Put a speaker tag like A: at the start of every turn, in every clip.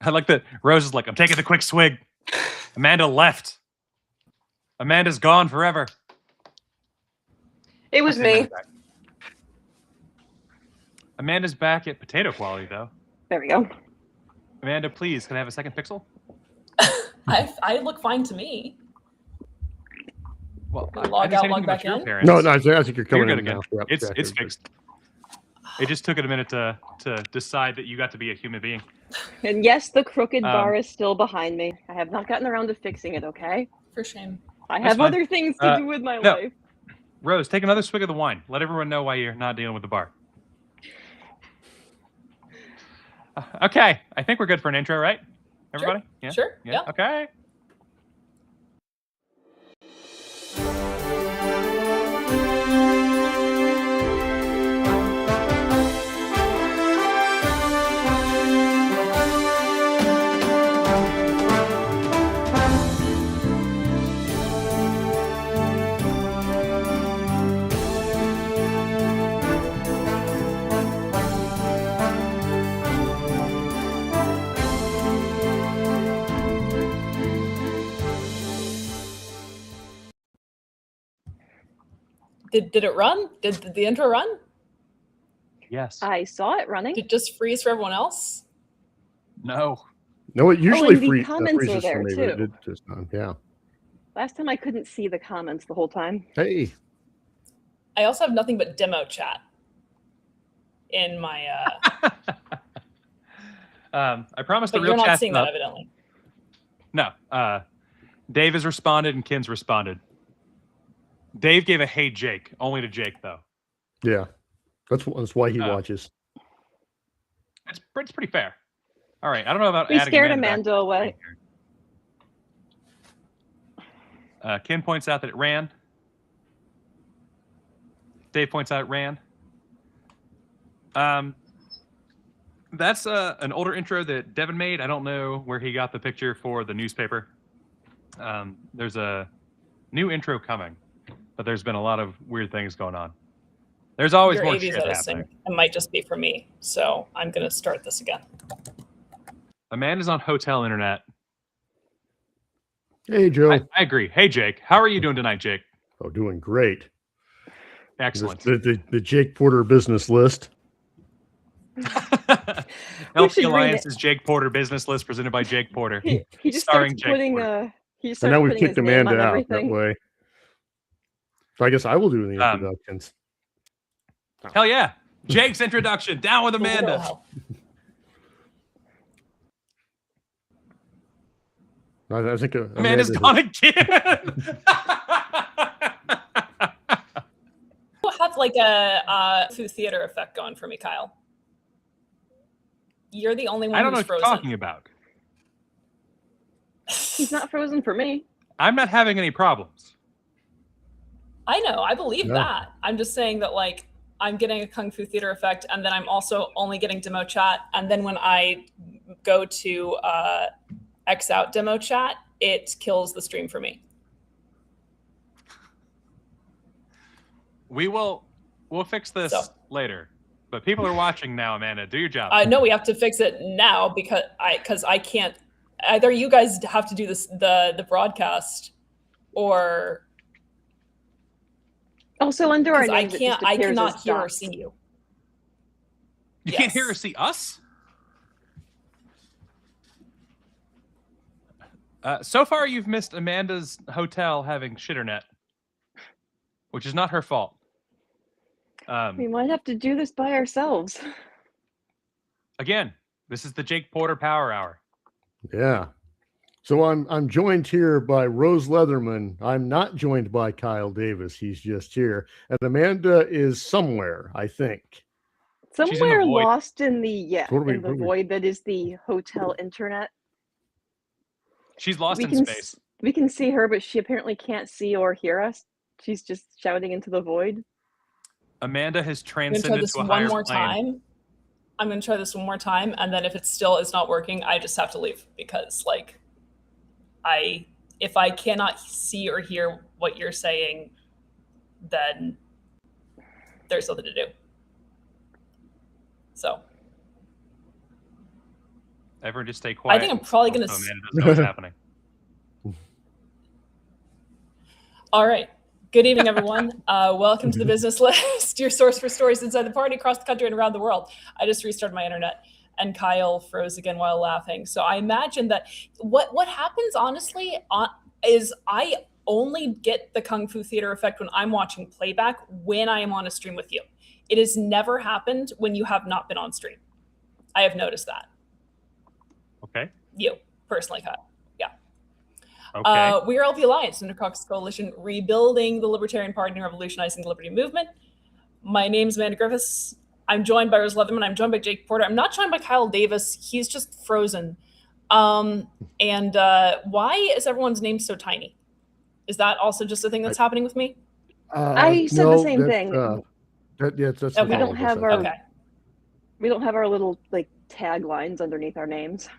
A: I like that Rose is like, I'm taking the quick swig. Amanda left. Amanda's gone forever.
B: It was me.
A: Amanda's back at potato quality, though.
B: There we go.
A: Amanda, please, can I have a second pixel?
C: I look fine to me.
A: Well,
C: log out, log back in.
D: No, I think you're coming
A: good
D: in
A: again.
D: now. Yep,
A: It's fixed. It just took it a minute to decide that you got to be a human being.
B: And yes, the crooked bar is still behind me. I have not gotten around to fixing it, okay?
C: For shame.
B: I have other things to do with my life.
A: Rose, take another swig of the wine. Let everyone know why you're not dealing with the bar. Okay, I think we're good for an intro, right? Everybody?
C: Sure.
A: Yeah?
C: Sure. Yeah.
A: Okay.
C: Did it run? Did the intro run?
A: Yes.
B: I saw it running.
C: Did it just freeze for everyone else?
A: No.
D: No, it usually
B: and the comments
D: freezes
B: are there,
D: for me, but it
B: too.
D: did just yeah.
B: Last time I couldn't see the comments the whole time.
D: Hey.
C: I also have nothing but demo chat in my.
A: I promise the
C: But
A: real
C: you're not
A: chat's
C: seeing
A: up.
C: that, evidently.
A: No. Dave has responded and Ken's responded. Dave gave a hey Jake, only to Jake though.
D: Yeah, that's why he watches.
A: It's pretty fair. All right, I don't know about
B: We
A: adding
B: scared
A: Amanda
B: Amanda away.
A: Ken points out that it ran. Dave points out it ran. That's an older intro that Devin made. I don't know where he got the picture for the newspaper. There's a new intro coming, but there's been a lot of weird things going on. There's always
C: Your
A: more
C: AV's
A: shit
C: out of
A: happening.
C: sync. It might just be for me, so I'm gonna start this again.
A: Amanda's on hotel internet.
D: Hey, Joe.
A: I agree. Hey, Jake. How are you doing tonight, Jake?
D: Oh, doing great.
A: Excellent.
D: The Jake Porter business list.
A: Healthy Alliance's Jake Porter business list presented by Jake Porter.
B: He just
A: starring
B: starts
A: Jake
B: putting
A: Porter.
B: he just
D: And
B: starts
D: now we've
B: putting his
D: kicked
B: name
D: Amanda
B: on
D: out
B: everything.
D: that way. So I guess I will do the introductions.
A: Hell yeah. Jake's introduction. Down with Amanda.
D: I think
A: Amanda's gone again.
C: We'll have like a food theater effect going for me, Kyle. You're the only one
A: I don't know
C: who's
A: what
C: frozen.
A: you're talking about.
B: He's not frozen for me.
A: I'm not having any problems.
C: I know, I believe
D: Yeah.
C: that. I'm just saying that like I'm getting a Kung Fu Theater effect, and then I'm also only getting demo chat, and then when I go to X out demo chat, it kills the stream for me.
A: We'll fix this later. But people are watching now, Amanda. Do your job.
C: No, we have to fix it now because I can't. Either you guys have to do this the broadcast, or
B: Also under our
C: I
B: names, it
C: can't.
B: just
C: I
B: appears
C: cannot
B: as
C: hear or
B: dots.
C: see you.
A: You can't hear or see us? So far, you've missed Amanda's hotel having shitternet, which is not her fault.
B: We might have to do this by ourselves.
A: Again, this is the Jake Porter Power Hour.
D: Yeah. So I'm joined here by Rose Leatherman. I'm not joined by Kyle Davis. He's just here. And Amanda is somewhere, I think.
B: Somewhere
A: void.
B: lost in the
D: What are we-
B: in the
D: what are we-
B: void that is the hotel internet.
A: She's lost
B: We
A: in
B: can
A: space.
B: we can see her, but she apparently can't see or hear us. She's just shouting into the void.
A: Amanda has
C: I'm gonna try
A: transcended
C: this
A: to a
C: one
A: higher
C: more
A: plane.
C: time. I'm gonna try this one more time, and then if it still is not working, I just have to leave because like if I cannot see or hear what you're saying, then there's something to do. So
A: Everyone just stay quiet.
C: I think I'm probably
A: so
C: gonna
A: Amanda doesn't know what's happening.
C: All right. Good evening, everyone. Welcome to the Business List, your source for stories inside the party, across the country, and around the world. I just restarted my internet, and Kyle froze again while laughing. So I imagine that what happens, honestly, is I only get the Kung Fu Theater effect when I'm watching playback when I am on a stream with you. It has never happened when you have not been on stream. I have noticed that.
A: Okay.
C: You, personally, Kyle.
A: Okay.
C: We are LP Alliance, Under Caucus Coalition, rebuilding the Libertarian Party and revolutionizing the Liberty Movement. My name's Amanda Griffiths. I'm joined by Rose Leatherman. I'm joined by Jake Porter. I'm not joined by Kyle Davis. He's just frozen. Why is everyone's name so tiny? Is that also just a thing that's happening with me?
B: I said the same thing.
D: That's
C: Okay.
B: We don't have our
C: Okay.
B: we don't have our little like taglines underneath our names.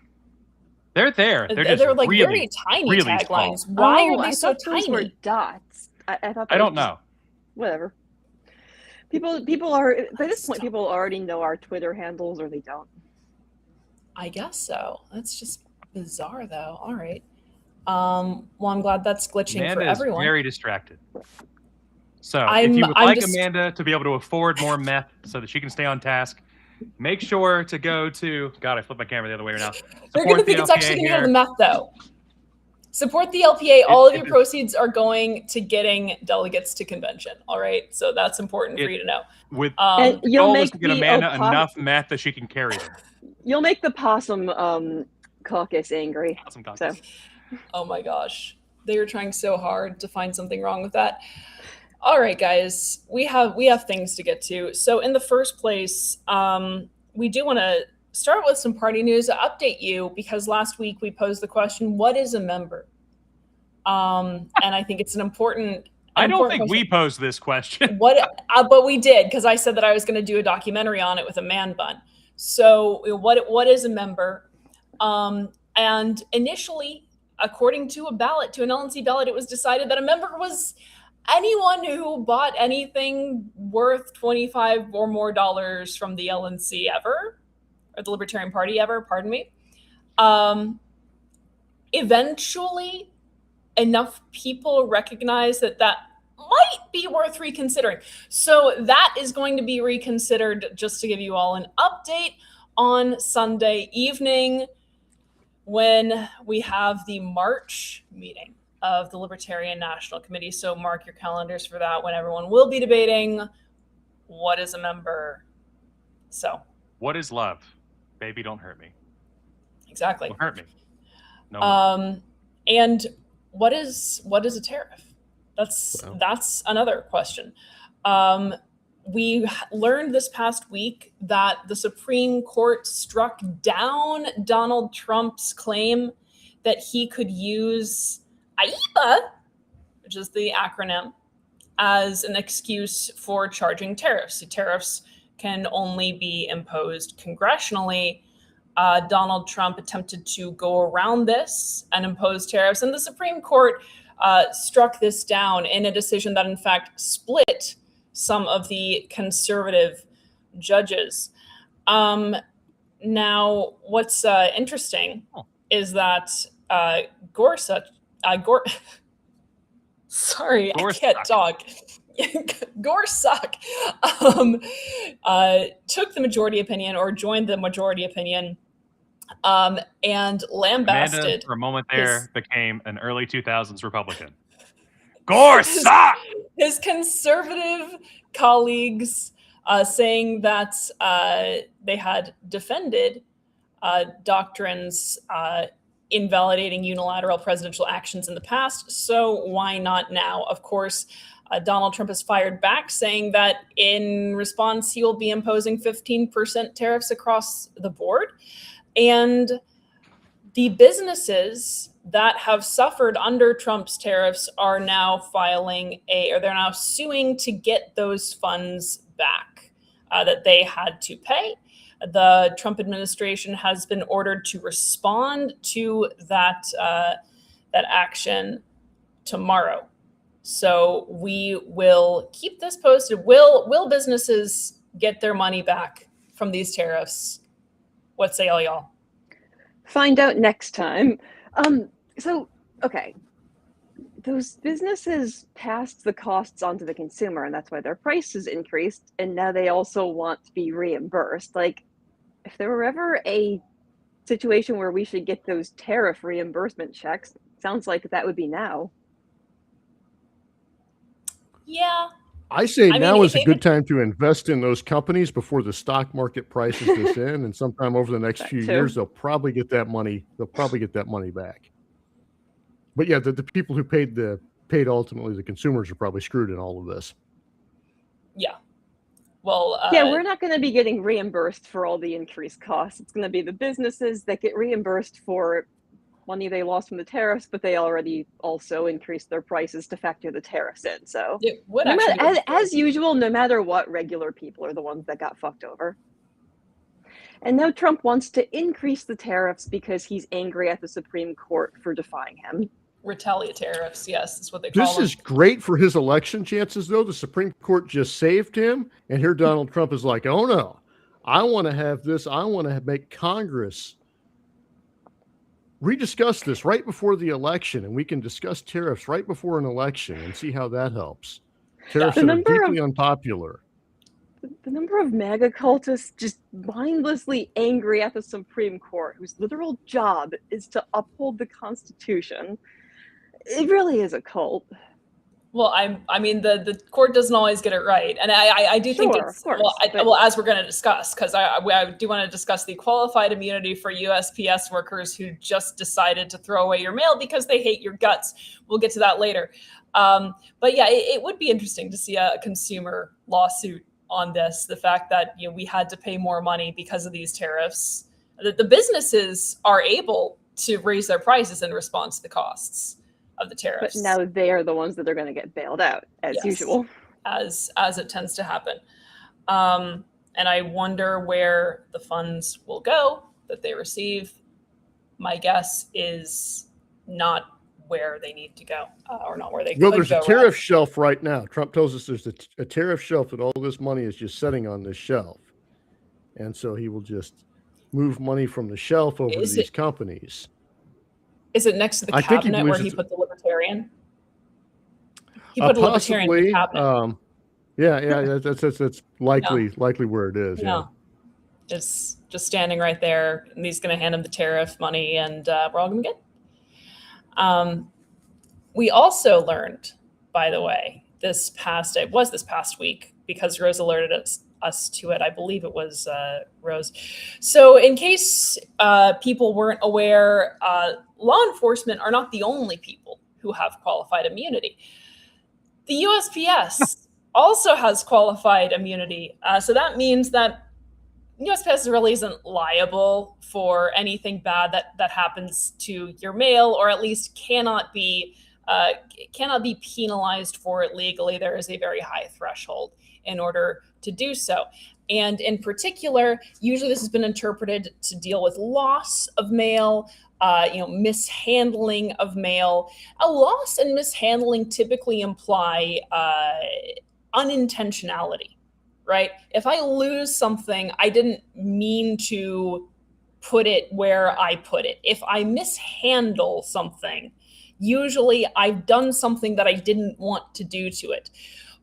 A: They're there. They're just
C: like
A: really,
C: very tiny
A: really
C: taglines.
A: small.
C: Why are
B: I
C: they so
B: thought those were
C: tiny?
B: dots. I thought.
A: I don't know.
B: Whatever. People are by this point. People already know our Twitter handles, or they don't.
C: I guess so. That's just bizarre, though. All right. Well, I'm glad that's glitching
A: Amanda
C: for
A: is
C: everyone.
A: very distracted. So
C: I'm-
A: if you would
C: I'm
A: like
C: just-
A: Amanda to be able to afford more meth so that she can stay on task, make sure to go to. God, I flipped my camera the other way right now.
C: They're going to
A: Support
C: think
A: the
C: it's actually
A: LPA
C: going to go to the
A: here.
C: meth, though. Support the LPA. All of
A: It
C: your
A: is-
C: proceeds are going to getting delegates to convention. All right, so that's important for you to know.
A: With
B: And
A: the
B: you'll
A: goal is
B: make
A: to get
B: the
A: Amanda enough meth that she can carry them.
B: You'll make the possum caucus angry.
A: Awesome
B: So
A: concept.
C: Oh my gosh, they were trying so hard to find something wrong with that. All right, guys, we have things to get to. So in the first place, we do want to start with some party news, update you, because last week we posed the question, what is a member? And I think it's an important
A: I don't think
C: question.
A: we posed this question.
C: But we did, because I said that I was going to do a documentary on it with a man bun. So what is a member? And initially, according to an LNC ballot, it was decided that a member was anyone who bought anything worth $25 or more from the LNC ever, or the Libertarian Party ever, pardon me. Eventually, enough people recognize that might be worth reconsidering. So that is going to be reconsidered, just to give you all an update, on Sunday evening when we have the March meeting of the Libertarian National Committee. So mark your calendars for that, when everyone will be debating what is a member. So
A: What is love? Baby, don't hurt me.
C: exactly.
A: Don't hurt me. No. more.
C: And what is a tariff? That's another question. We learned this past week that the Supreme Court struck down Donald Trump's claim that he could use AIPA, which is the acronym, as an excuse for charging tariffs. So tariffs can only be imposed congressionally. Donald Trump attempted to go around this and impose tariffs, and the Supreme Court struck this down in a decision that, in fact, split some of the conservative judges. Now, what's interesting is that Gorsuch, sorry, I can't talk. Gorsuch took the majority opinion, or joined the majority opinion, and lambasted.
A: Amanda, for a moment there, became an early 2000s Republican. Gorsuch!
C: His conservative colleagues, saying that they had defended doctrines invalidating unilateral presidential actions in the past, so why not now? Of course, Donald Trump has fired back, saying that in response, he will be imposing 15% tariffs across the board. And the businesses that have suffered under Trump's tariffs are now they're now suing to get those funds back that they had to pay. The Trump administration has been ordered to respond to that action tomorrow. So we will keep this posted. Will businesses get their money back from these tariffs? What say all y'all?
B: Find out next time. So, okay. Those businesses passed the costs onto the consumer, and that's why their prices increased. And now they also want to be reimbursed. Like, if there were ever a situation where we should get those tariff reimbursement checks, sounds like that would be now.
C: Yeah.
D: I say
C: I
D: now
C: mean,
D: is
C: if
D: a good time to invest in those companies before the stock market prices this in, and sometime over the next
B: That
D: few
B: too.
D: years, they'll probably get that money. They'll probably get that money back. But yeah, the people who paid ultimately the consumers are probably screwed in all of this.
C: Yeah. Well,
B: Yeah, we're not going to be getting reimbursed for all the increased costs. It's going to be the businesses that get reimbursed for money they lost from the tariffs, but they already also increased their prices to factor the tariffs in. So,
C: it would
B: no
C: actually
B: matter,
C: be
B: as usual, no matter what, regular people are the ones that got fucked over. And now Trump wants to increase the tariffs because he's angry at the Supreme Court for defying him.
C: retaliate tariffs. Yes, that's what they call
D: This
C: them.
D: is great for his election chances, though. The Supreme Court just saved him, and here Donald Trump is like, "Oh no, I want to have this. I want to make Congress rediscuss this right before the election, and we can discuss tariffs right before an election and see how that helps." Tariffs
B: The
D: that are
B: number of-
D: deeply unpopular.
B: The number of MAGA cultists just mindlessly angry at the Supreme Court, whose literal job is to uphold the Constitution. It really is a cult.
C: Well, I mean, the court doesn't always get it right, and I do think
B: Sure,
C: it's
B: of course,
C: well,
B: but-
C: as we're going to discuss, because I do want to discuss the qualified immunity for USPS workers who just decided to throw away your mail because they hate your guts. We'll get to that later, but yeah, it would be interesting to see a consumer lawsuit on this. The fact that we had to pay more money because of these tariffs, that the businesses are able to raise their prices in response to the costs of the
B: But
C: tariffs.
B: now they're the ones that are going to get bailed out, as
C: Yes.
B: usual.
C: as it tends to happen. And I wonder where the funds will go that they receive. My guess is not where they need to go, or not where they
D: Well,
C: could
D: there's
C: go.
D: a tariff shelf right now. Trump tells us there's a tariff shelf that all this money is just sitting on this shelf. And so he will just move money from the shelf over to
C: Is
D: these
C: it-
D: companies.
C: Is it next to the
D: I think he
C: cabinet where
D: believes
C: he
D: it's-
C: put the libertarian? He put a libertarian in the cabinet.
D: Yeah, that's likely where it is.
C: No. It's just standing right there, and he's going to hand him the tariff money, and we're all going to get. We also learned, by the way, this past week, because Rose alerted us to it. I believe it was Rose. So in case people weren't aware, law enforcement are not the only people who have qualified immunity. The USPS also has qualified immunity. So that means that USPS really isn't liable for anything bad that happens to your mail, or at least cannot be penalized for it legally. There is a very high threshold in order to do so. And in particular, usually this has been interpreted to deal with loss of mail, mishandling of mail. A loss and mishandling typically imply unintentionality, right? If I lose something, I didn't mean to put it where I put it. If I mishandle something, usually I've done something that I didn't want to do to it.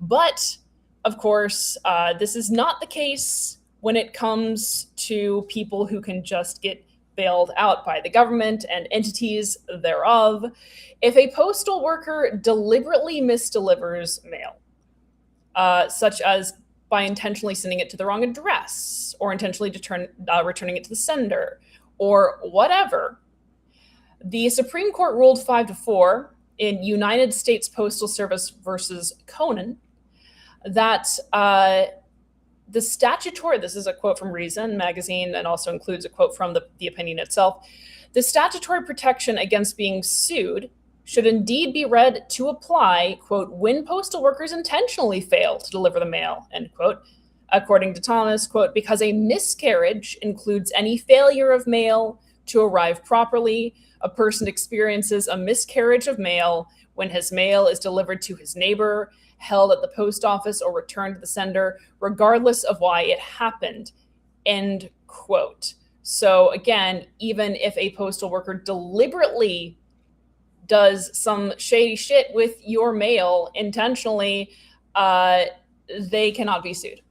C: But of course, this is not the case when it comes to people who can just get bailed out by the government and entities thereof. If a postal worker deliberately misdelivers mail, such as by intentionally sending it to the wrong address, or intentionally returning it to the sender, or whatever, the Supreme Court ruled 5-4 in United States Postal Service versus Conan that the statutory, this is a quote from Reason magazine and also includes a quote from the opinion itself, the statutory protection against being sued should indeed be read to apply, quote, when postal workers intentionally fail to deliver the mail, end quote. According to Thomas, quote, because a miscarriage includes any failure of mail to arrive properly. A person experiences a miscarriage of mail when his mail is delivered to his neighbor, held at the post office, or returned to the sender, regardless of why it happened, end quote. So again, even if a postal worker deliberately does some shady shit with your mail intentionally, they cannot be sued.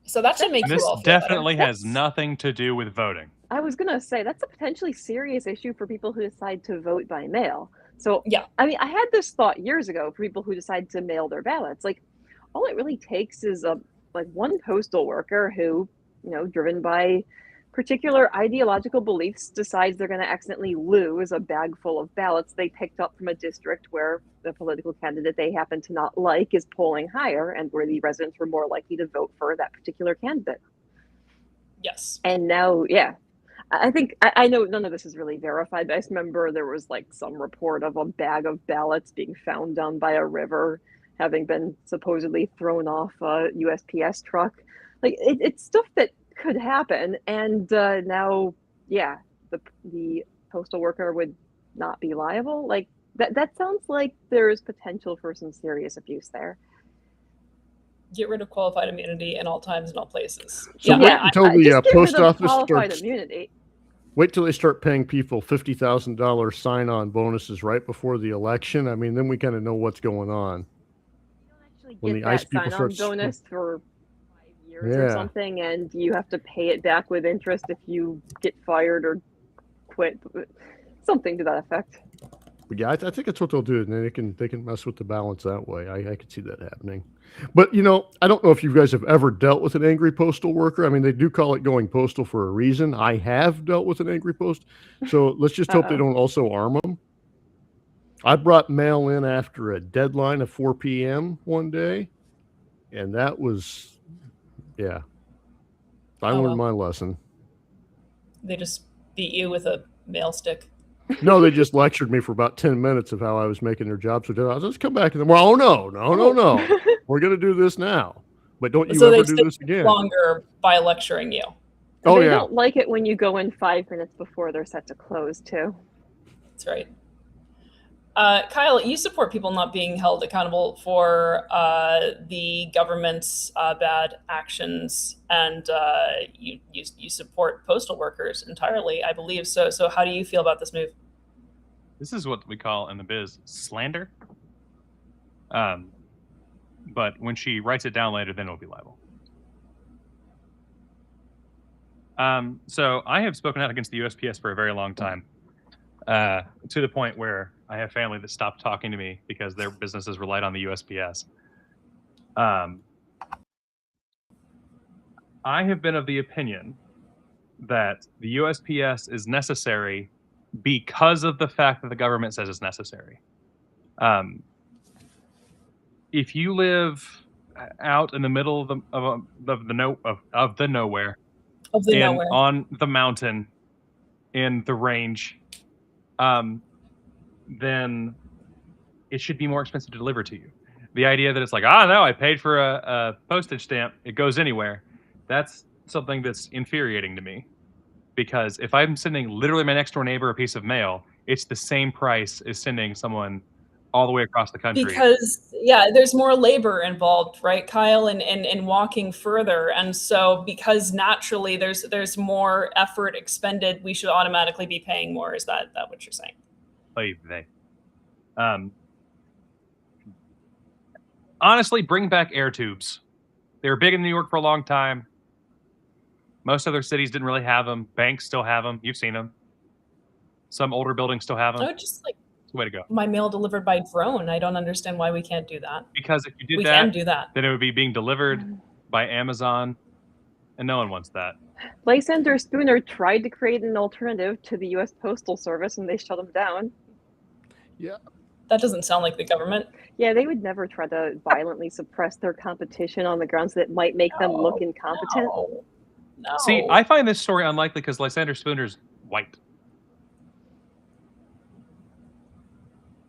C: So that should make
A: And
C: you
A: this
C: all feel better.
A: definitely has
B: That's-
A: nothing to do with voting.
B: I was gonna say that's a potentially serious issue for people who decide to vote by mail. So
C: Yeah.
B: I mean, I had this thought years ago for people who decide to mail their ballots. Like, all it really takes is one postal worker who, driven by particular ideological beliefs, decides they're going to accidentally lose a bag full of ballots they picked up from a district where the political candidate they happen to not like is polling higher, and where the residents were more likely to vote for that particular candidate.
C: Yes.
B: And now, yeah, I think I know none of this is really verified, but I just remember there was like some report of a bag of ballots being found down by a river, having been supposedly thrown off a USPS truck. Like, it's stuff that could happen, and now, yeah, the postal worker would not be liable. Like, that sounds like there's potential for some serious abuse there.
C: Get rid of qualified immunity in all times and all places.
D: So wait until the
B: just get rid
D: post
B: of
D: office
B: qualified
D: starts.
B: immunity.
D: Wait till they start paying people $50,000 sign-on bonuses right before the election. I mean, then we kind of know what's going on.
B: You don't actually
D: When
B: get
D: the ICE
B: that
D: people
B: sign-on
D: start-
B: bonus for 5 years or
D: Yeah.
B: something, and you have to pay it back with interest if you get fired or quit. Something to that effect.
D: But yeah, I think that's what they'll do, and then they can mess with the balance that way. I could see that happening. But I don't know if you guys have ever dealt with an angry postal worker. I mean, they do call it going postal for a reason. I have dealt with an angry post, so let's just hope they don't also arm them. I brought mail in after a deadline of 4 p.m. one day, and that was, yeah, I learned my lesson.
C: They just beat you with a mail stick.
D: No, they just lectured me for about 10 minutes of how I was making their job so difficult. Let's come back and well, oh no. We're gonna do this now. But don't you
C: So
D: ever
C: they
D: do this again.
C: Longer by lecturing you.
D: Oh
B: They
D: yeah.
B: don't like it when you go in 5 minutes before they're set to close too.
C: That's right. Kyle, you support people not being held accountable for the government's bad actions, and you support postal workers entirely, I believe. So how do you feel about this move?
A: This is what we call in the biz slander. But when she writes it down later, then it'll be liable. So I have spoken out against the USPS for a very long time, to the point where I have family that stopped talking to me because their businesses relied on the USPS. I have been of the opinion that the USPS is necessary because of the fact that the government says it's necessary. If you live out in the middle of the nowhere, on the mountain, in the range, then it should be more expensive to deliver to you. The idea that it's like, no, I paid for a postage stamp, it goes anywhere. That's something that's infuriating to me. Because if I'm sending literally my next door neighbor a piece of mail, it's the same price as sending someone all the way across the country.
C: Because there's more labor involved, right, Kyle, in walking further. And so because naturally there's more effort expended, we should automatically be paying more. Is that what you're saying?
A: Honestly, bring back air tubes. They were big in New York for a long time. Most other cities didn't really have them. Banks still have them. You've seen them. Some older buildings still have them.
C: I would just like
A: way to go.
C: My mail delivered by drone. I don't understand why we can't do that.
A: Because if you did
C: we
A: that,
C: can do that,
A: then it would be being delivered by Amazon, and no one wants that.
B: Lysander Spooner tried to create an alternative to the U.S. Postal Service, and they shut him down.
D: Yeah.
C: That doesn't sound like the government.
B: Yeah, they would never try to violently suppress their competition on the grounds that it might make them look incompetent.
C: No.
A: See, I find this story unlikely because Lysander Spooner's white.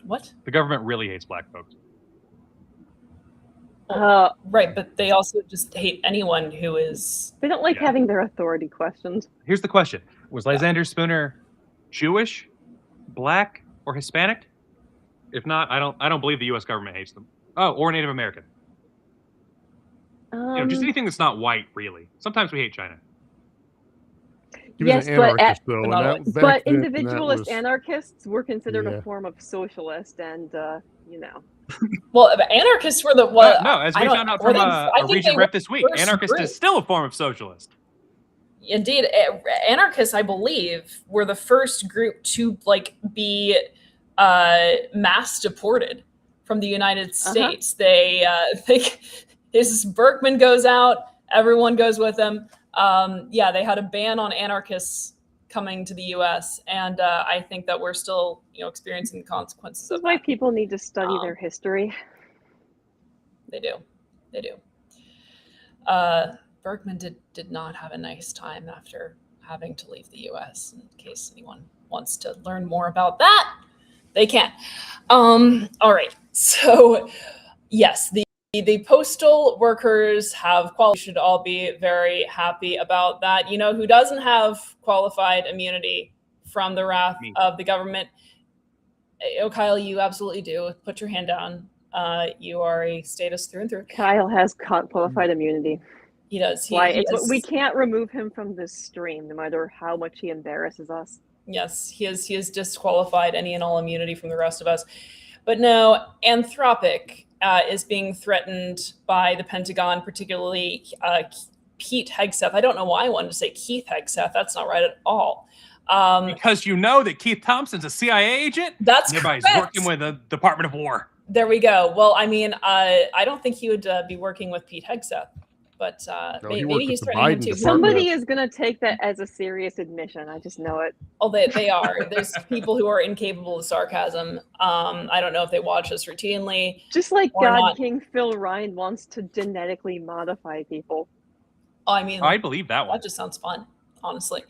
C: What?
A: The government really hates black folks.
C: Right, but they also just hate anyone who is...
B: They don't like having their authority questioned.
A: Here's the question. Was Lysander Spooner Jewish, black, or Hispanic? If not, I don't believe the U.S. government hates them. Oh, or Native American. Just anything that's not white, really. Sometimes we hate China.
D: He was
B: Yes,
D: an
B: but
D: anarchist, though, and
C: not
D: that,
C: always.
D: back
B: but
D: then, that
B: individualist
D: was,
B: anarchists were considered
D: yeah.
B: a form of socialist, and you know.
C: Well, the anarchists were the what?
A: No, as
C: I
A: we
C: don't.
A: found out
C: Were
A: from
C: they?
A: a
C: I think they
A: Regent
C: were
A: rep this week,
C: first
A: anarchist
C: group.
A: is still a form of socialist.
C: Indeed, anarchists, I believe, were the first group to like be mass deported from the United States. They this Berkman goes out, everyone goes with him. Yeah, they had a ban on anarchists coming to the U.S., and I think that we're still, experiencing the consequences
B: This
C: of
B: is why
C: that.
B: people need to study their
C: Um,
B: history.
C: They do. Berkman did not have a nice time after having to leave the U.S. In case anyone wants to learn more about that, they can. All right. So, yes, the postal workers have qualified. We should all be very happy about that. You know who doesn't have qualified immunity from the wrath
A: Me.
C: of the government? Oh, Kyle, you absolutely do. Put your hand down. You are a status through and through.
B: Kyle has qualified immunity.
C: He does.
B: Why?
C: He
B: It's we
C: is,
B: can't remove him from this stream, no matter how much he embarrasses us.
C: yes, he is disqualified any and all immunity from the rest of us. But no, Anthropic is being threatened by the Pentagon, particularly Pete Hegseth. I don't know why I wanted to say Keith Hegseth. That's not right at all.
A: Because you know that Keith Thompson's a CIA agent?
C: That's
A: and everybody's
C: correct.
A: working with the Department of War.
C: There we go. Well, I mean, I don't think he would be working with Pete Hegseth, but
D: No, he
C: maybe
D: worked
C: he's
D: with the
C: threatening him
D: Biden
C: too.
D: department.
B: Somebody is going to take that as a serious admission. I just know it.
C: Oh, they are. There's people who are incapable of sarcasm. I don't know if they watch us routinely.
B: Just like
C: Or
B: God
C: not.
B: King Phil Ryan wants to genetically modify people.
C: I mean,
A: I believe that one.
C: that just sounds fun, honestly.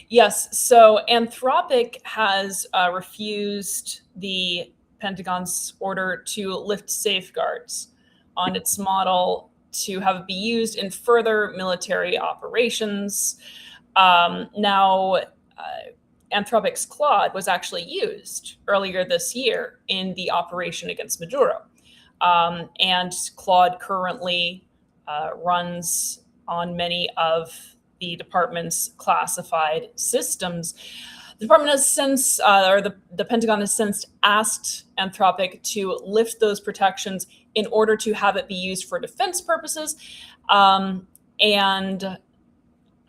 C: Yes. So Anthropic has refused the Pentagon's order to lift safeguards on its model to have it be used in further military operations. Now, Anthropic's Claude was actually used earlier this year in the operation against Maduro. And Claude currently runs on many of the department's classified systems. The department has since, or the Pentagon has since asked Anthropic to lift those protections in order to have it be used for defense purposes. And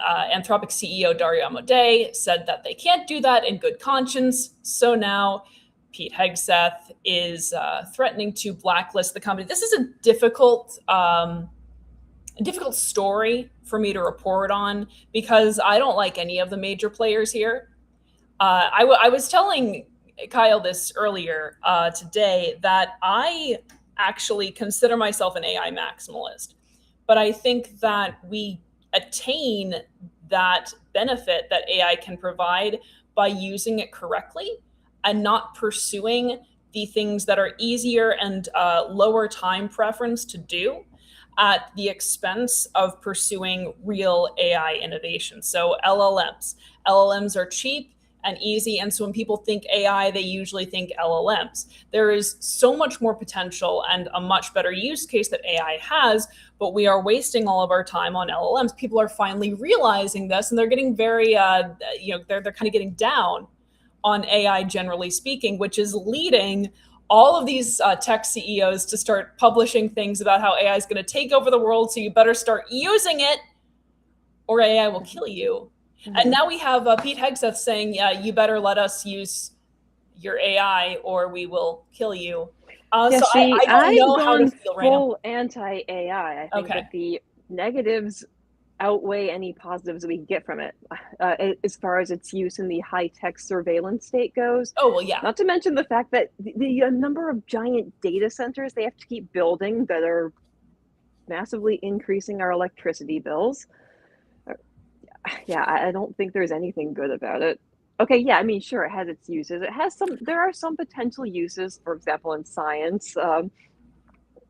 C: Anthropic CEO Dario Amodei said that they can't do that in good conscience. So now Pete Hegseth is threatening to blacklist the company. This is a difficult story for me to report on because I don't like any of the major players here. I was telling Kyle this earlier today that I actually consider myself an AI maximalist, but I think that we attain that benefit that AI can provide by using it correctly and not pursuing the things that are easier and lower time preference to do at the expense of pursuing real AI innovation. So LLMs are cheap and easy. And so when people think AI, they usually think LLMs. There is so much more potential and a much better use case that AI has, but we are wasting all of our time on LLMs. People are finally realizing this, and they're getting very, they're kind of getting down on AI, generally speaking, which is leading all of these tech CEOs to start publishing things about how AI is going to take over the world. So you better start using it or AI will kill you. Mm-hmm. And now we have Pete Hegseth saying, yeah, you better let us use your AI or we will kill you.
B: I don't know how to feel right now. Full anti-AI. I think that the negatives outweigh any positives we get from it as far as its use in the high-tech surveillance state goes.
C: Oh, well, yeah.
B: Not to mention the fact that the number of giant data centers they have to keep building that are massively increasing our electricity bills. Yeah, I don't think there's anything good about it. Okay, yeah, I mean, sure, it has its uses. There are some potential uses, for example, in science,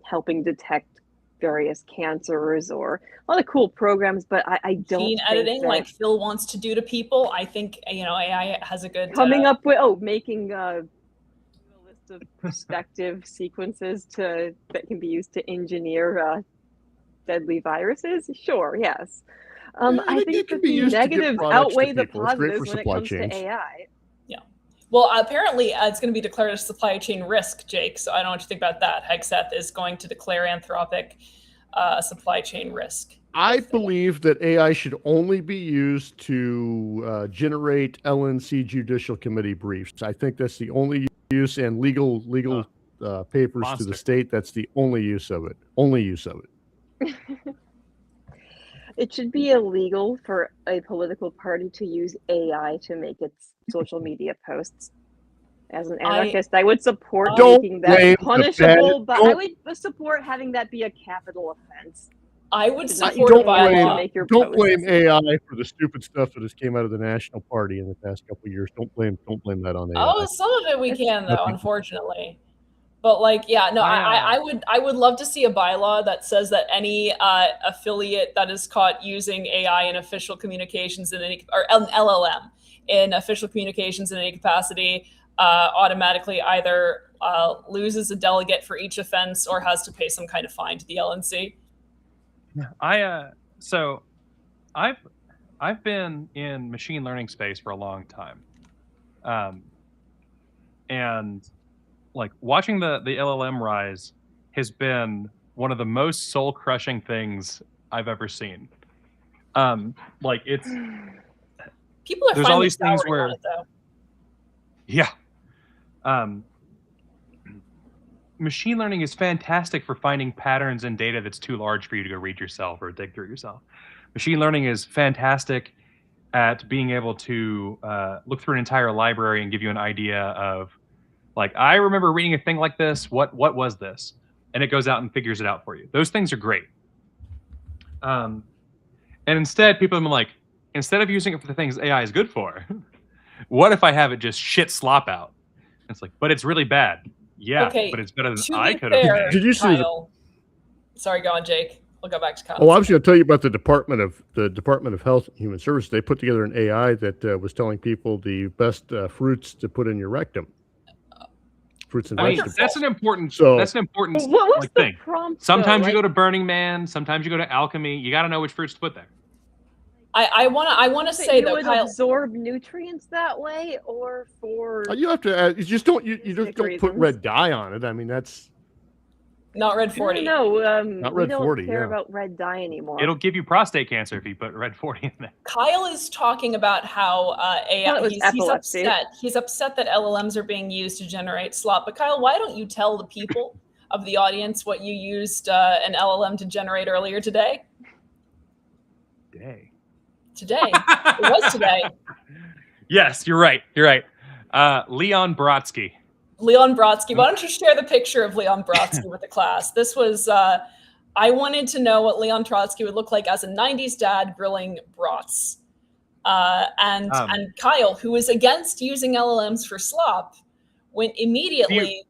B: helping detect various cancers or a lot of cool programs, but I don't
C: gene
B: think
C: editing
B: that
C: like Phil wants to do to people. I think AI has a good
B: coming up with making a list of prospective sequences that can be used to engineer deadly viruses. Sure, yes.
D: Yeah,
B: I
D: it
B: think
D: can
B: that
D: be
B: the
D: used to get
B: negatives
D: products to
B: outweigh the
D: people. It's great
B: positives
D: for
B: when it
D: supply
B: comes
D: chains.
B: to AI.
C: Well, apparently it's going to be declared a supply chain risk, Jake. So I don't know what you think about that. Hegseth is going to declare Anthropic a supply chain risk.
D: I believe that AI should only be used to generate LNC Judicial Committee briefs. I think that's the only use, and legal papers to
A: monster.
D: the state. That's the only use of it. Only use of it.
B: It should be illegal for a political party to use AI to make its social media posts. As an anarchist, I would support
D: Don't
B: making
D: blame
B: that
D: the
B: punishable,
D: bad-
B: but I
D: don't-
B: would support having that be a capital offense.
C: I would
B: Not
C: support
B: use
C: a
B: AI to
C: bylaw.
B: make your
D: Don't
B: posts.
D: blame AI for the stupid stuff that has came out of the National Party in the past couple of years. Don't blame that on AI.
C: Oh, some of it we can though,
D: Nothing.
C: unfortunately. But like, yeah, no,
A: I,
C: I would love to see a bylaw that says that any affiliate that is caught using AI in official communications in any or an LLM in official communications in any capacity automatically either loses a delegate for each offense or has to pay some kind of fine to the LNC.
A: So I've been in machine learning space for a long time, and like watching the LLM rise has been one of the most soul crushing things I've ever seen. Like it's
C: People are
A: There's all
C: finally
A: these things
C: souring
A: where-
C: on it though.
A: yeah. Machine learning is fantastic for finding patterns in data that's too large for you to go read yourself or dig through yourself. Machine learning is fantastic at being able to look through an entire library and give you an idea of, like, I remember reading a thing like this. What was this? And it goes out and figures it out for you. Those things are great. And instead, people have been like, instead of using it for the things AI is good for, what if I have it just shit slop out? It's like, but it's really bad. Yeah,
C: Okay,
A: but it's better than
C: To
A: I
C: be
A: could have
C: fair,
A: made.
D: Did you see the-
C: Kyle? Sorry, go on, Jake. We'll go back to Kyle.
D: Oh, I was going to tell you about the Department of Health and Human Services. They put together an AI that was telling people the best fruits to put in your rectum. Fruits and
A: I mean,
D: vegetables.
A: that's an important
D: So-
A: like,
B: What was the
A: thing.
B: prompt?
A: Sometimes
B: though?
A: you go to Burning Man, sometimes you go to Alchemy. You got to know which fruits to put there.
C: I wanna
B: that
C: say
B: you
C: though,
B: would
C: Kyle.
B: absorb nutrients that way, or for
D: You have to add, you just don't
B: Specific
D: don't put
B: reasons.
D: red dye on it. I mean, that's
C: Not Red 40.
B: No,
D: Not
B: we
D: Red
B: don't
D: 40,
B: care
D: yeah.
B: about red dye anymore.
A: It'll give you prostate cancer if you put Red 40 in there.
C: Kyle is talking about how
B: thought it
C: AI.
B: was
C: He's
B: epilepsy.
C: upset. He's upset that LLMs are being used to generate slop. But Kyle, why don't you tell the people of the audience what you used an LLM to generate earlier today?
A: Day.
C: Today. It was today.
A: Yes, you're right. You're right. Leon Brodsky.
C: Leon Brodsky. Why don't you share the picture of Leon Brodsky with the class? This was, I wanted to know what Leon Trotsky would look like as a 90s dad grilling brats. And Kyle, who is against using LLMs for slop, went immediately.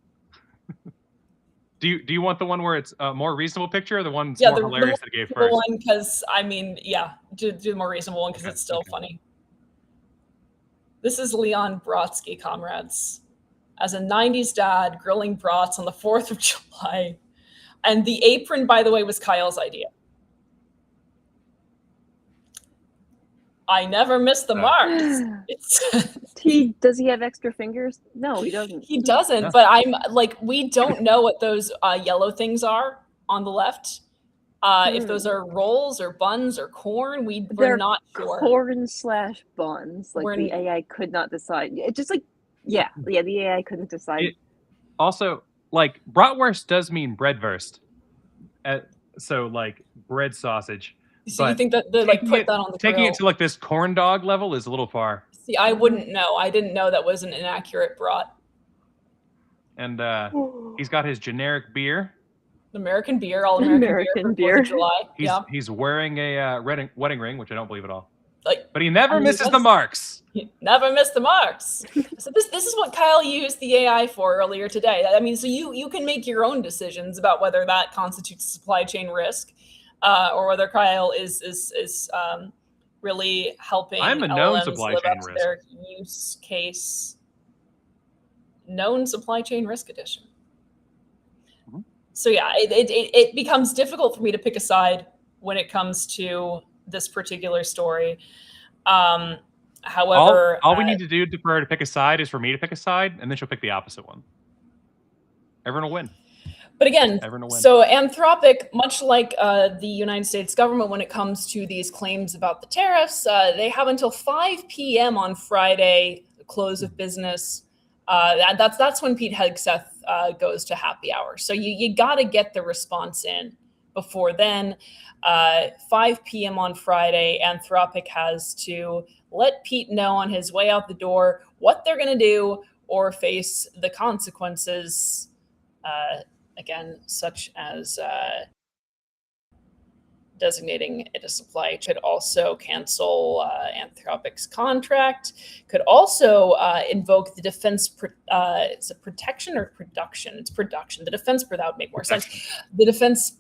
A: Do you want the one where it's a more reasonable picture, or the one that's
C: Yeah,
A: more
C: the
A: hilarious that I gave
C: The
A: first?
C: one, because I mean, yeah, do the more reasonable one because
A: Okay,
C: it's still
A: okay.
C: funny. This is Leon Brodsky, comrades, as a 90s dad grilling brats on the 4th of July. And the apron, by the way, was Kyle's idea. I never miss the mark.
B: Does he have extra fingers? No, he doesn't.
C: He doesn't,
A: No.
C: but I'm like, we don't know what those yellow things are on the left. If those are rolls or buns or corn, we're
B: They're
C: not sure.
B: Corn/buns. Like
C: We're-
B: the AI could not decide. It just like the AI couldn't decide.
A: It- Also, like, bratwurst does mean breadwurst. So, like, bread sausage.
C: So you
A: but
C: think that they like
A: taking
C: put
A: it-
C: that on the
A: Taking
C: grill?
A: it to, like, this corn dog level is a little far.
C: See, I wouldn't know. I didn't know that was an inaccurate brat.
A: And he's got his generic beer.
C: American beer, all American beer.
B: American
C: for 4th of July.
A: He's
C: Yeah.
A: he's wearing a wedding ring, which I don't believe at all.
C: Like,
A: But he never
C: I mean,
A: misses the
C: that's-
A: marks.
C: You never miss the marks. So this is what Kyle used the AI for earlier today. I mean, so you can make your own decisions about whether that constitutes a supply chain risk, or whether Kyle is really helping.
A: I'm a known
C: LLMs
A: supply
C: live
A: chain
C: up to
A: risk.
C: Their use case. Known supply chain risk edition.
A: Mhm.
C: So yeah, it becomes difficult for me to pick a side when it comes to this particular story. However,
A: all we need to do for her to pick a side is for me to pick a side, and then she'll pick the opposite one. Everyone will win.
C: but again,
A: Everyone will win.
C: so Anthropic, much like the United States government, when it comes to these claims about the tariffs, they have until 5 p.m. on Friday, close of business. That's when Pete Hegseth goes to happy hour. So you got to get the response in before then. 5 p.m. on Friday, Anthropic has to let Pete know on his way out the door what they're going to do or face the consequences, again, such as designating it a supply. Could also cancel Anthropic's contract, could also invoke the defense, is it protection or production? It's production. The defense, that would make more sense. The defense,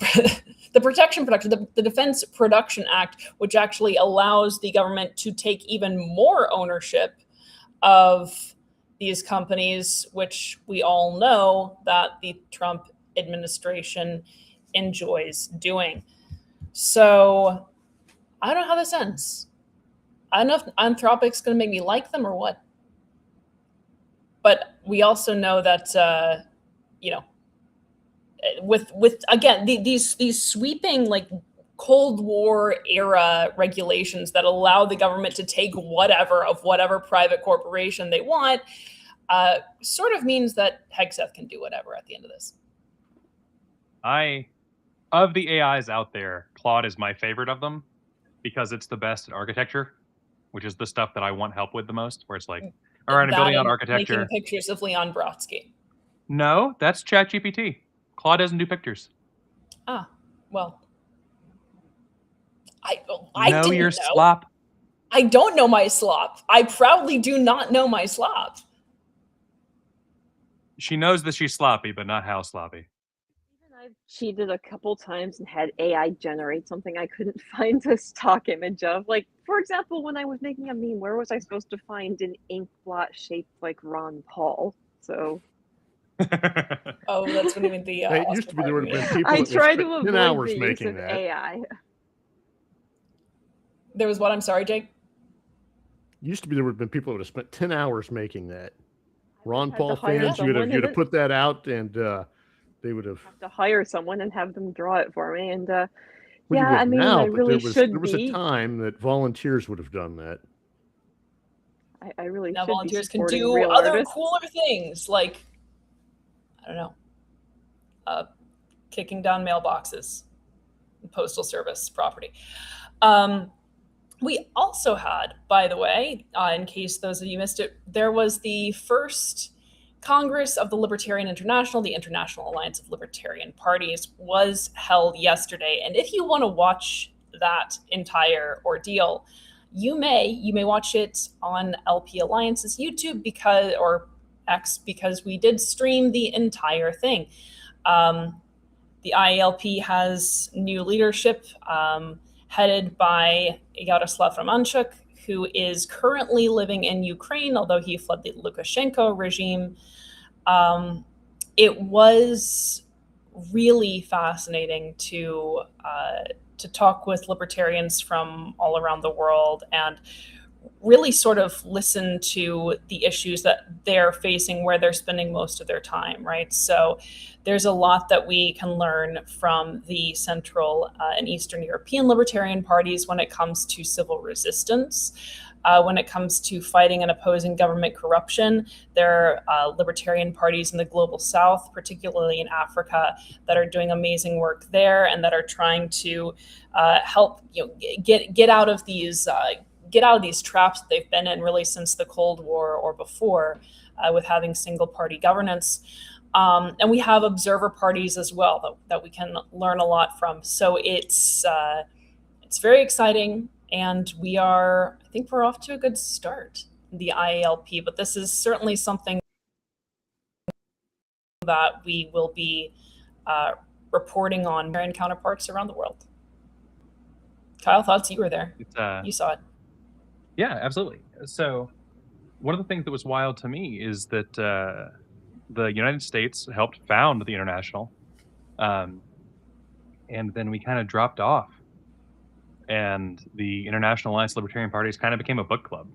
C: the protection production, the Defense Production Act, which actually allows the government to take even more ownership of these companies, which we all know that the Trump administration enjoys doing. So I don't know how this ends. I don't know if Anthropic's going to make me like them or what. But we also know that, with again, these sweeping like Cold War era regulations that allow the government to take whatever private corporation they want, sort of means that Hegseth can do whatever at the end of this.
A: Of the AIs out there, Claude is my favorite of them because it's the best at architecture, which is the stuff that I want help with the most, where it's like, all right, I'm building out architecture.
C: Making pictures of Leon Brodsky.
A: No, that's ChatGPT. Claude doesn't do pictures.
C: Ah, well. I
A: know
C: didn't
A: your
C: know.
A: slop.
C: I don't know my slop. I proudly do not know my slop.
A: She knows that she's sloppy, but not how sloppy.
B: I've cheated a couple times and had AI generate something I couldn't find a stock image of. Like, for example, when I was making a meme, where was I supposed to find an ink blot shaped like Ron Paul? So.
C: Oh, that's when you mean the.
D: It used to be there would have been people
B: I
D: that
B: try
D: would
B: to
D: spend
B: avoid
D: 10 hours
B: the use
D: making
B: of
D: that.
B: AI.
C: There was what? I'm sorry, Jake.
D: Used to be there would have been people that would have spent 10 hours making that. Ron
B: had
D: Paul
B: to hire
D: fans, you'd
B: someone,
D: have
B: and
D: put that out, and they would have.
B: To hire someone and have them draw it for me, and
D: Well,
B: yeah,
D: you would
B: I mean,
D: now,
B: I
D: but
B: really should
D: there was
B: be.
D: a time that volunteers would have done that.
B: I really
C: Now
B: should
C: volunteers
B: be
C: can
B: supporting
C: do
B: real
C: other
B: artists.
C: cooler things, like I don't know, kicking down mailboxes, postal service property. We also had, by the way, in case those of you missed it, there was the first Congress of the Libertarian International, the International Alliance of Libertarian Parties, was held yesterday. And if you want to watch that entire ordeal, you may watch it on LP Alliance's YouTube or X, because we did stream the entire thing. The IALP has new leadership, headed by Yaroslav Romanchuk, who is currently living in Ukraine, although he fled the Lukashenko regime. It was really fascinating to talk with libertarians from all around the world and really sort of listen to the issues that they're facing, where they're spending most of their time, right? So there's a lot that we can learn from the Central and Eastern European libertarian parties when it comes to civil resistance. When it comes to fighting and opposing government corruption, there are libertarian parties in the global south, particularly in Africa, that are doing amazing work there and that are trying to help get out of these traps that they've been in really since the Cold War or before, with having single party governance. And we have observer parties as well that we can learn a lot from. So it's very exciting. And I think we're off to a good start, the IALP, but this is certainly something that we will be reporting on our counterparts around the world. Kyle, thoughts? You were there. You saw it.
A: Yeah, absolutely. So one of the things that was wild to me is that the United States helped found the International, and then we kind of dropped off. and the International Alliance Libertarian Party kind of became a book club.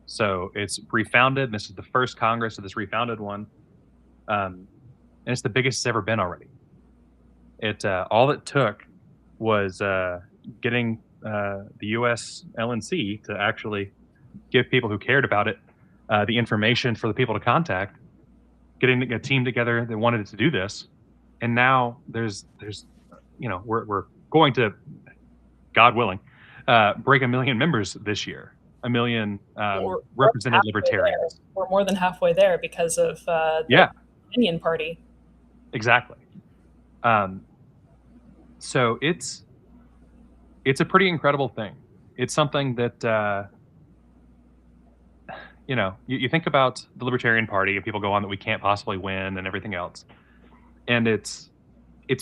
A: So it's refounded. This is the first Congress of this refounded one, and it's the biggest it's ever been already. All it took was getting the U.S. LNC to actually give people who cared about it the information for the people to contact, getting a team together that wanted to do this, and now there's we're going to, God willing, break 1 million members this year. 1 million represented libertarians.
C: We're more than halfway there because of the Indian Party. Exactly.
A: So it's a pretty incredible thing. It's something that you think about the Libertarian Party and people go on that we can't possibly win and everything else, and it's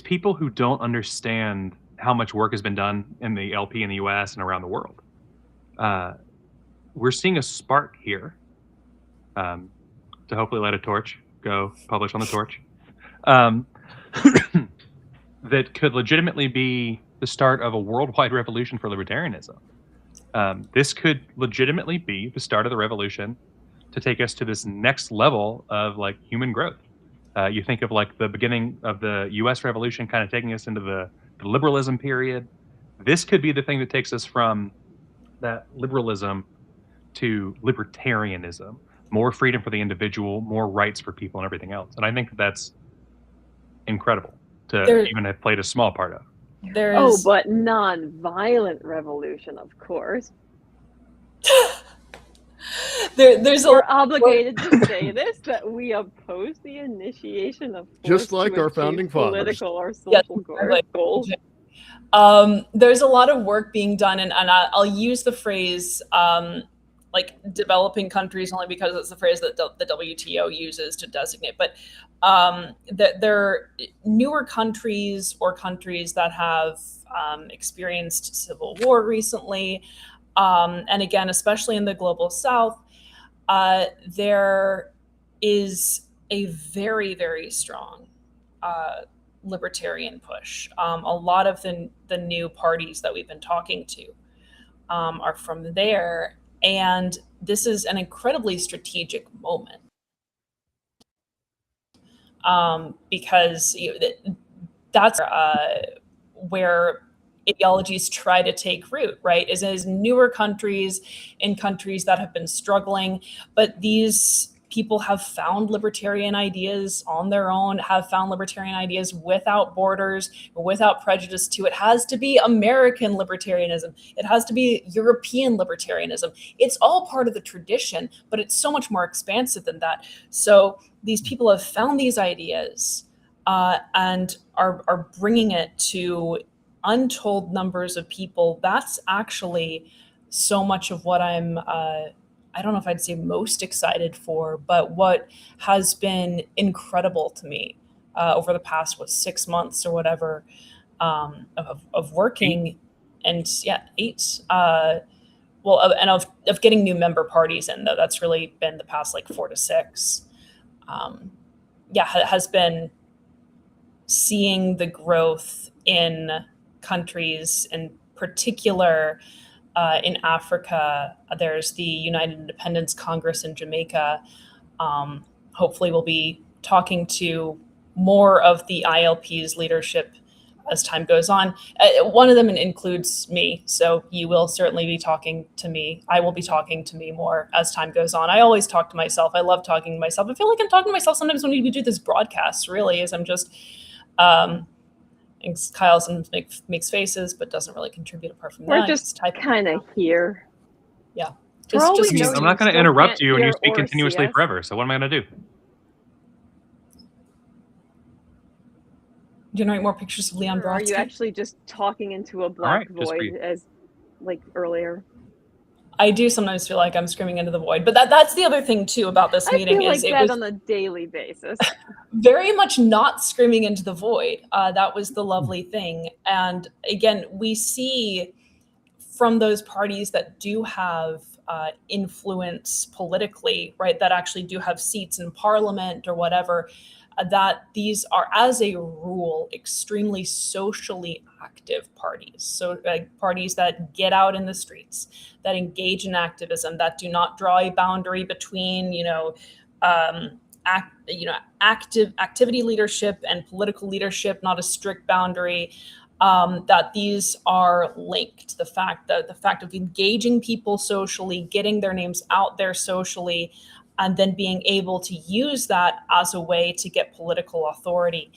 A: people who don't understand how much work has been done in the LP in the U.S. and around the world. We're seeing a spark here to hopefully let a torch go publish on the torch that could legitimately be the start of a worldwide revolution for libertarianism. This could legitimately be the start of the revolution to take us to this next level of like human growth. You think of like the beginning of the U.S. Revolution kind of taking us into the liberalism period. This could be the thing that takes us from that liberalism to libertarianism, more freedom for the individual, more rights for people and everything else. And I think that's incredible to even have played a small part of.
B: But non-violent revolution, of course. We're obligated to say this, that we oppose the initiation of force
D: just like
B: to
D: our
B: achieve
D: founding fathers.
B: Political or social goals.
C: There's a lot of work being done, and I'll use the phrase like developing countries only because it's the phrase that the WTO uses to designate. But there are newer countries or countries that have experienced civil war recently. And again, especially in the global South, there is a very, very strong libertarian push. A lot of the new parties that we've been talking to are from there. And this is an incredibly strategic moment because that's where ideologies try to take root, right? Is newer countries, in countries that have been struggling, but these people have found libertarian ideas on their own, have found libertarian ideas without borders, without prejudice to it. Has to be American libertarianism. It has to be European libertarianism. It's all part of the tradition, but it's so much more expansive than that. So these people have found these ideas and are bringing it to untold numbers of people. That's actually so much of what I'm I don't know if I'd say most excited for, but what has been incredible to me over the past 6 months or whatever of working, and 8 and of getting new member parties in, though. That's really been the past 4 to 6. Has been seeing the growth in countries, in particular in Africa. There's the United Independence Congress in Jamaica. Hopefully we'll be talking to more of the ILP's leadership as time goes on. One of them includes me, so you will certainly be talking to me. I will be talking to me more as time goes on. I always talk to myself. I love talking to myself. I feel like I'm talking to myself sometimes when we do this broadcast, really, as I'm just Kyle sometimes makes faces, but doesn't really contribute apart from that.
B: We're just kind of here.
C: Yeah.
A: I'm not going to interrupt you, and you speak continuously forever. So what am I going to do?
C: Generate more pictures of Leon Brodsky.
B: Are you actually just talking into a black void as earlier?
C: I do sometimes feel like I'm screaming into the void, but that's the other thing too about this meeting.
B: I feel
C: is
B: like
C: it
B: that
C: was
B: on a daily basis.
C: very much not screaming into the void. That was the lovely thing. And again, we see from those parties that do have influence politically, right, that actually do have seats in parliament or whatever, that these are, as a rule, extremely socially active parties. So parties that get out in the streets, that engage in activism, that do not draw a boundary between, activity leadership and political leadership, not a strict boundary. That these are linked. The fact of engaging people socially, getting their names out there socially, and then being able to use that as a way to get political authority.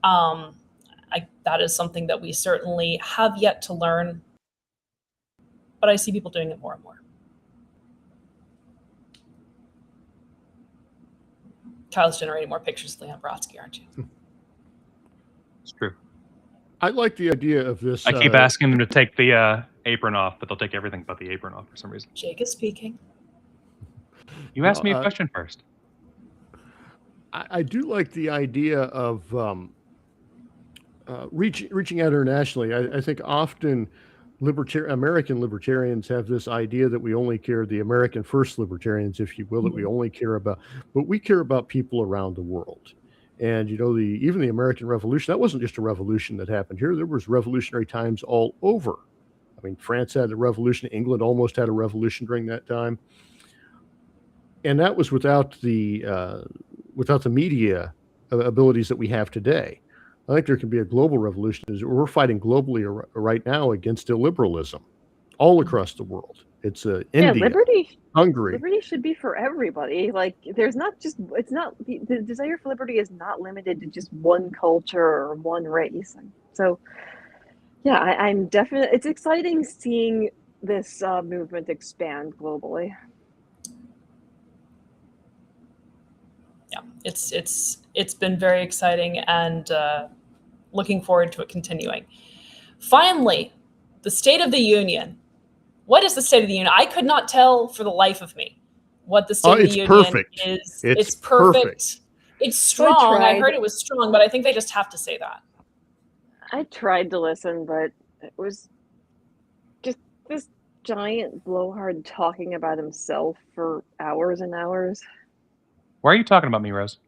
C: That is something that we certainly have yet to learn, but I see people doing it more and more. Kyle's generating more pictures of Leon Brodsky, aren't you?
A: It's true.
D: I like the idea of this.
A: I keep asking them to take the apron off, but they'll take everything but the apron off for some reason.
C: Jake is speaking.
A: You asked me a question first.
D: I do like the idea of reaching out internationally. I think often American libertarians have this idea that we only care, the American first libertarians, if you will, that we only care about, but we care about people around the world. And, even the American Revolution, that wasn't just a revolution that happened here. There was revolutionary times all over. I mean, France had a revolution. England almost had a revolution during that time. And that was without the media abilities that we have today. I think there can be a global revolution. We're fighting globally right now against illiberalism all across the world. It's India, Hungary.
B: Liberty should be for everybody. Like, the desire for liberty is not limited to just one culture or one race. And so, yeah, I'm definitely. It's exciting seeing this movement expand globally.
C: Yeah, it's been very exciting, and looking forward to it continuing. Finally, the State of the Union. What is the State of the Union? I could not tell for the life of me what the State of the Union
D: perfect.
C: is.
D: It's
C: perfect. It's strong. I heard it was strong, but I think they just have to say that.
B: I tried to listen, but it was just this giant blowhard talking about himself for hours and hours.
A: Why are you talking about me, Rose?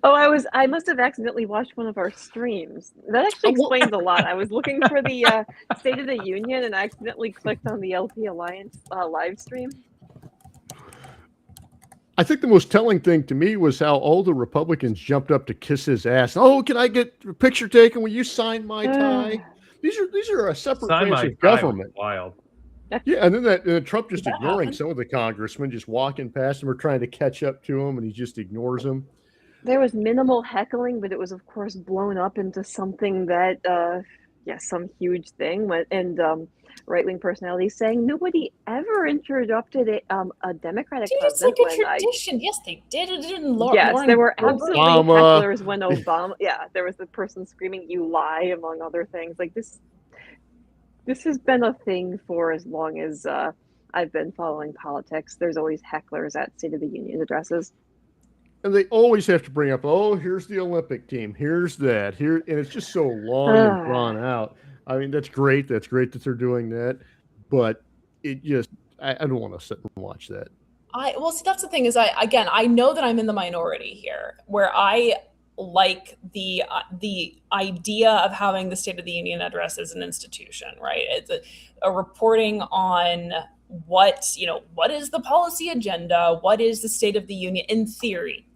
B: Oh, I must have accidentally watched one of our streams. That actually explains a lot. I was looking for the State of the Union and I accidentally clicked on the LP Alliance live stream.
D: I think the most telling thing to me was how all the Republicans jumped up to kiss his ass. Oh, can I get a picture taken? Will you sign my tie? These are a separate branch of government.
A: Wild.
D: Yeah, and then Trump just ignoring some of the congressmen, just walking past them or trying to catch up to him, and he just ignores them.
B: There was minimal heckling, but it was, of course, blown up into something that, some huge thing. And right-wing personalities saying nobody ever interrupted a Democratic president.
C: It's like a tradition. Yes, they did. It didn't.
B: Yes, there were absolutely hecklers when Obama. Yeah, there was the person screaming "You lie," among other things. Like this has been a thing for as long as I've been following politics. There's always hecklers at State of the Union addresses.
D: And they always have to bring up, oh, here's the Olympic team, here's that, here, and it's just so long and drawn out. I mean, that's great. That's great that they're doing that, but it just, I don't want to sit and watch that.
C: See, that's the thing is, I know that I'm in the minority here, where I like the idea of having the State of the Union address as an institution, right? It's a reporting on what is the policy agenda, what is the State of the Union in theory.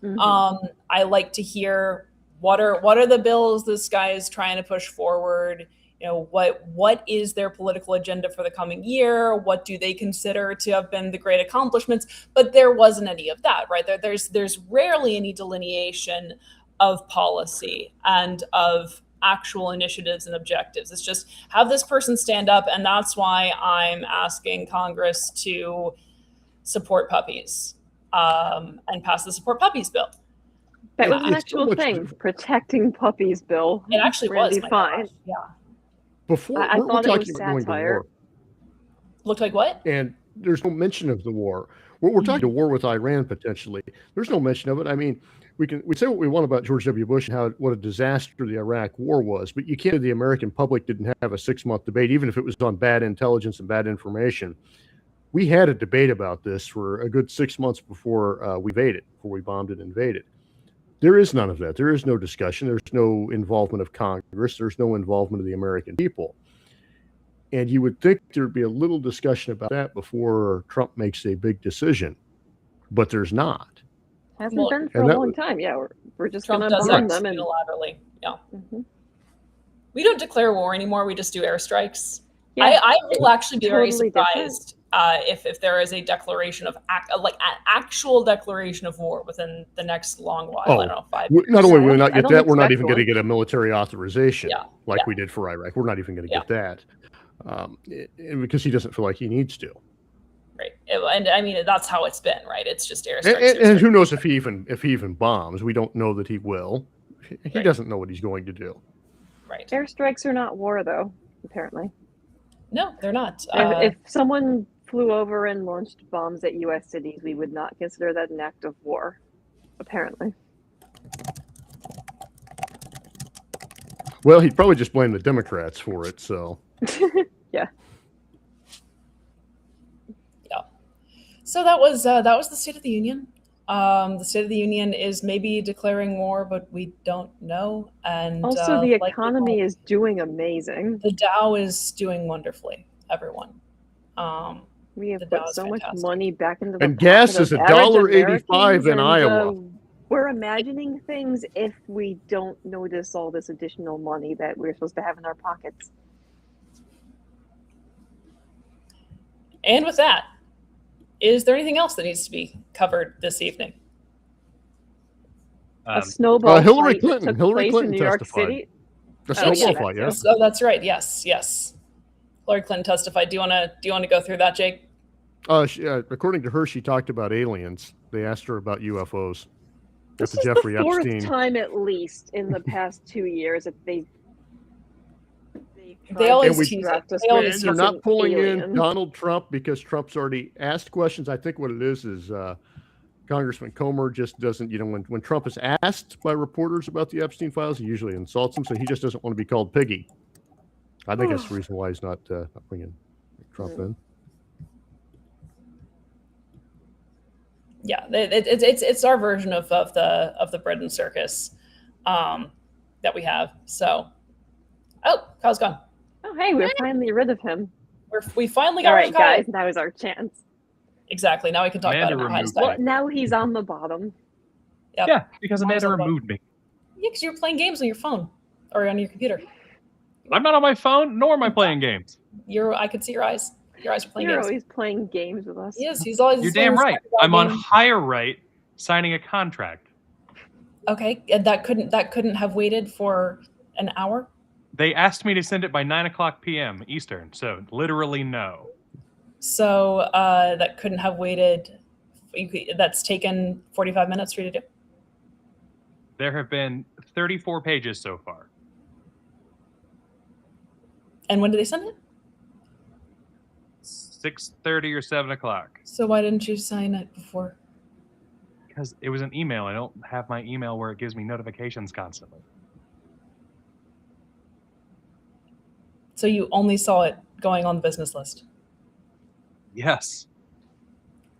C: Mm-hmm. I like to hear what are the bills this guy is trying to push forward. What is their political agenda for the coming year? What do they consider to have been the great accomplishments? But there wasn't any of that, right? There's rarely any delineation of policy and of actual initiatives and objectives. It's just have this person stand up, and that's why I'm asking Congress to support puppies and pass the Support Puppies bill.
B: That was an actual thing, protecting puppies bill.
C: It actually was.
B: Fine.
C: Yeah.
D: Before
B: I thought it was satire.
C: Looked like what?
D: And there's no mention of the war. We're talking a war with Iran potentially. There's no mention of it. I mean, we say what we want about George W. Bush and what a disaster the Iraq War was, but you can't. The American public didn't have a 6-month debate, even if it was on bad intelligence and bad information. We had a debate about this for a good 6 months before before we bombed and invaded. There is none of that. There is no discussion. There's no involvement of Congress. There's no involvement of the American people. And you would think there'd be a little discussion about that before Trump makes a big decision, but there's not.
B: Hasn't been for
D: and
B: a
D: that
B: long
D: would-
B: time. Yeah, we're just
C: Trump
B: gonna
C: does
B: bomb
C: it
B: them and
C: unilaterally. Yeah.
B: Mhm.
C: We don't declare war anymore. We just do airstrikes.
B: Yeah,
C: I will actually be very
B: totally different.
C: surprised if there is a declaration of an actual declaration of war within the next long while.
D: Oh,
C: I don't know, 5
D: Not
C: years.
D: only will we
B: I
D: not get
B: don't
D: that, we're not
B: expect
D: even going to
B: one.
D: get a military authorization
C: Yeah,
D: like
C: yeah.
D: we did for Iraq. We're not even going to
C: Yeah.
D: get that because he doesn't feel like he needs to.
C: Right. And I mean, that's how it's been, right? It's just airstrikes.
D: And who knows if he even bombs? We don't know that he will. He
C: Right.
D: doesn't know what he's going to do.
C: Right.
B: Airstrikes are not war, though. Apparently,
C: No, they're not.
B: if someone flew over and launched bombs at U.S. cities, we would not consider that an act of war. Apparently,
D: Well, he'd probably just blame the Democrats for it. So
B: yeah.
C: So that was the State of the Union. The State of the Union is maybe declaring war, but we don't know. And
B: Also, the
C: like
B: economy is doing amazing.
C: the Dow is doing wonderfully. Everyone.
B: We have
C: the
B: put
C: Dow is
B: so much
C: fantastic.
B: money back into the
D: And gas
B: pocket
D: is
B: of
D: $1.85
B: Americans,
D: in
B: and,
D: Iowa.
B: We're imagining things if we don't notice all this additional money that we're supposed to have in our pockets.
C: And with that, is there anything else that needs to be covered this evening?
B: A snowball
D: Hillary
B: fight that
D: Clinton.
B: took
D: Hillary
B: place
D: Clinton
B: in New York
D: testified.
B: City.
D: The
B: Oh, yeah,
D: snowball fight, yeah.
C: Oh, that's right. Yes. Hillary Clinton testified. Do you want to go through that, Jake?
D: According to her, she talked about aliens. They asked her about UFOs.
B: This
D: That's
B: is
D: Jeffrey
B: the fourth
D: Epstein.
B: time at least in the past 2 years that they
C: They always
D: And we-
C: tease it.
B: distract us
C: They always
B: with
D: They're
C: tease
D: not
C: it.
D: pulling
B: alien.
D: in Donald Trump because Trump's already asked questions. I think what it is Congressman Comer just doesn't, when Trump is asked by reporters about the Epstein files, he usually insults them. So he just doesn't want to be called piggy. I think that's the reason why he's not bringing Trump in.
C: Yeah, it's our version of the bread and circus that we have. So, Kyle's gone.
B: Oh, hey, we're finally rid of him.
C: We finally got
B: All
C: rid
B: right,
C: of Kyle.
B: guys, now is our chance.
C: Exactly. Now we can talk
A: Amanda
C: about it.
A: removed
B: Well,
A: Right.
B: now he's on the bottom.
C: Yep.
A: Yeah, because
C: I was
A: Amanda
C: on the
A: removed me.
C: Yeah, because you're playing games on your phone or on your computer.
A: I'm not on my phone, nor am I playing games.
C: I could see your eyes. Your eyes are playing
B: You're
C: games.
B: always playing games with us.
C: Yes, he's always.
A: You're damn right.
C: talking about
A: I'm on
C: games.
A: higher right, signing a contract.
C: Okay, and that couldn't have waited for an hour.
A: They asked me to send it by 9:00 p.m. Eastern, so literally no.
C: So that couldn't have waited. That's taken 45 minutes for you to do.
A: There have been 34 pages so far.
C: And when did they send it?
A: 6:30 or 7:00.
C: So why didn't you sign it before?
A: Because it was an email. I don't have my email where it gives me notifications constantly.
C: So you only saw it going on the business list,
A: Yes.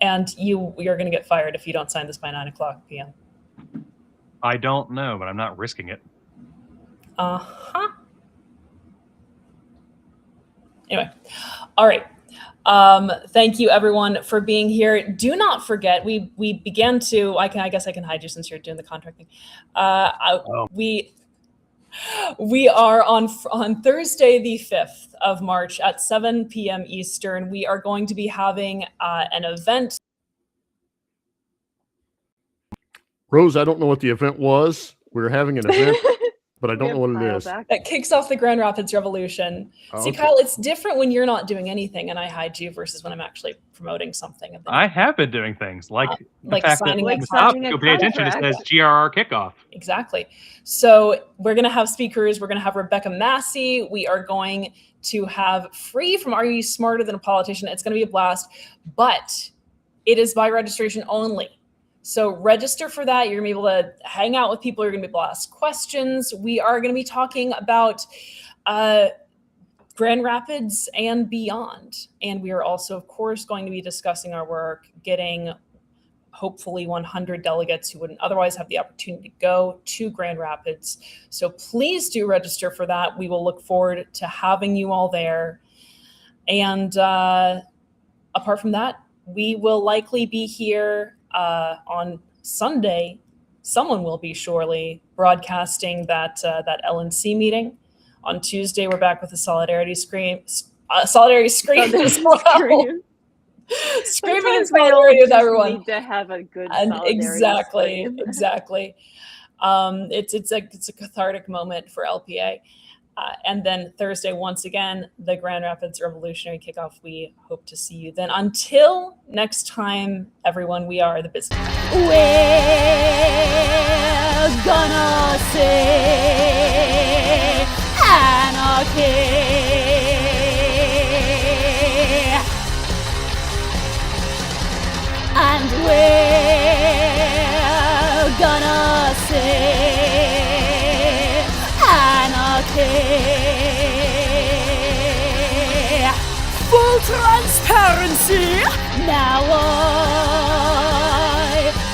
C: and you're going to get fired if you don't sign this by 9:00 p.m.
A: I don't know, but I'm not risking it.
C: Uh-huh. Anyway, all right. Thank you everyone for being here. Do not forget, we began to, I guess I can hide you since you're doing the contracting. We are on Thursday, the 5th of March at 7 p.m. Eastern. We are going to be having an event.
D: Rose, I don't know what the event was. We're having an event, but I don't know what it is.
C: That kicks off the Grand Rapids Revolution.
D: Oh,
C: See,
D: okay.
C: Kyle, it's different when you're not doing anything and I hide you versus when I'm actually promoting something. And then
A: I have been doing things like the
C: like
A: fact that
C: signing
A: when
C: a
A: the top
B: signing a
A: go pay attention, it
B: contract.
A: says GRR kickoff.
C: Exactly. So we're going to have speakers. We're going to have Rebecca Massey. We are going to have Free from Are You Smarter Than a Politician? It's going to be a blast. But it is by registration only. So register for that. You're going to be able to hang out with people. You're going to be able to ask questions. We are going to be talking about Grand Rapids and beyond. And we are also, of course, going to be discussing our work, getting hopefully 100 delegates who wouldn't otherwise have the opportunity to go to Grand Rapids. So please do register for that. We will look forward to having you all there. And apart from that, we will likely be here on Sunday. Someone will be surely broadcasting that LNC meeting. On Tuesday, we're back with a solidarity scream as well. Screaming in
B: Sometimes we all
C: solidarity with
B: just
C: everyone.
B: need to have a good
C: And
B: solidarity scream.
C: exactly. It's a cathartic moment for LPA. And then Thursday, once again, the Grand Rapids Revolutionary Kickoff. We hope to see you then. Until next time, everyone, we are the business.
E: We're gonna say anarchy. And we're gonna say anarchy. Full transparency. Now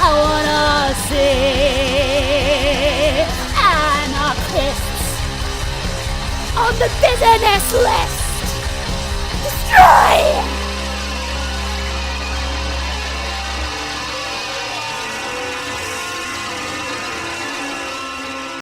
E: I wanna see anarchists on the business list.